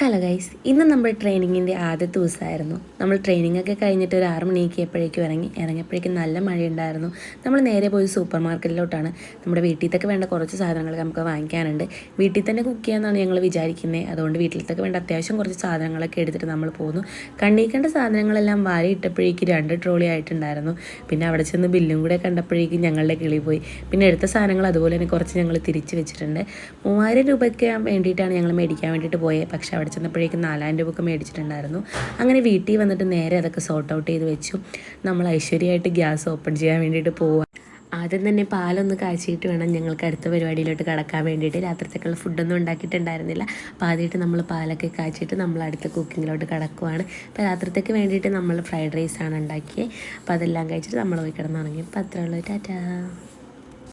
Hello guys, ഇന്ന് നമ്മുടെ ട്രെയിനിങ്ങിൻ്റെ ആദ്യത്തെ ദിവസമായിരുന്നു. നമ്മൾ ട്രെയിനിങ്ങൊക്കെ കഴിഞ്ഞിട്ട് ഒരു 6 മണിക്ക് എപ്പോഴേക്കും ഇറങ്ങിയപ്പോഴേക്കും നല്ല മഴയുണ്ടായിരുന്നു. നമ്മൾ നേരെ പോയി സൂപ്പർ മാർക്കറ്റിലോട്ടാണ്. നമ്മുടെ വീട്ടിലത്തേക്ക് വേണ്ട കുറച്ച് സാധനങ്ങൾ നമുക്ക് വാങ്ങിക്കാനുണ്ട്. വീട്ടിൽ തന്നെ കുക്ക് ചെയ്യാമെന്നാണ് ഞങ്ങൾ വിചാരിക്കുന്നത്. അതുകൊണ്ട് വീട്ടിലത്തേക്ക് വേണ്ട അത്യാവശ്യം കുറച്ച് സാധനങ്ങളൊക്കെ എടുത്തിട്ട് നമ്മൾ പോകുന്നു. കണ്ണീക്കേണ്ട സാധനങ്ങളെല്ലാം വാരി ഇട്ടപ്പോഴേക്കും 2 ട്രോളി ആയിട്ടുണ്ടായിരുന്നു. പിന്നെ അവിടെ ചെന്ന് ബില്ലും കൂടെ കണ്ടപ്പോഴേക്കും ഞങ്ങളുടെ കിളി പോയി. പിന്നെ എടുത്ത സാധനങ്ങൾ അതുപോലെ തന്നെ കുറച്ച് ഞങ്ങൾ തിരിച്ച് വെച്ചിട്ടുണ്ട്. 3000 രൂപയ്ക്ക് വേണ്ടിയിട്ടാണ് ഞങ്ങൾ മേടിക്കാൻ വേണ്ടിയിട്ട് പോയത്. പക്ഷേ അവിടെ ചെന്നപ്പോഴേക്കും 4000 രൂപയ്ക്ക് മേടിച്ചിട്ടുണ്ടായിരുന്നു. അങ്ങനെ വീട്ടിൽ വന്നിട്ട് നേരെ അതൊക്കെ സോർട്ട് ഔട്ട് ചെയ്ത് വെച്ചു. നമ്മൾ ഐശ്വര്യമായിട്ട് ഗ്യാസ് ഓപ്പൺ ചെയ്യാൻ വേണ്ടിയിട്ട് പോവുക. ആദ്യം തന്നെ പാലൊന്ന് കാച്ചിയിട്ട് വേണം ഞങ്ങൾക്ക് അടുത്ത പരിപാടിയിലോട്ട് കടക്കാൻ വേണ്ടിയിട്ട്. രാത്രിത്തേക്കുള്ള ഫുഡൊന്നും ഉണ്ടാക്കിയിട്ടുണ്ടായിരുന്നില്ല. അപ്പോൾ ആദ്യമായിട്ട് നമ്മൾ പാലൊക്കെ കാച്ചിയിട്ട് നമ്മൾ അടുത്ത കുക്കിങ്ങിലോട്ട് കടക്കുവാണ്. അപ്പോൾ രാത്രിത്തേക്ക് വേണ്ടിയിട്ട് നമ്മൾ ഫ്രൈഡ് റൈസാണ് ഉണ്ടാക്കിയത്. അപ്പോൾ അതെല്ലാം കഴിച്ചിട്ട് നമ്മൾ പോയി കിടന്നുറങ്ങി. അപ്പോൾ അത്രയുള്ളൂ. ടാറ്റാ.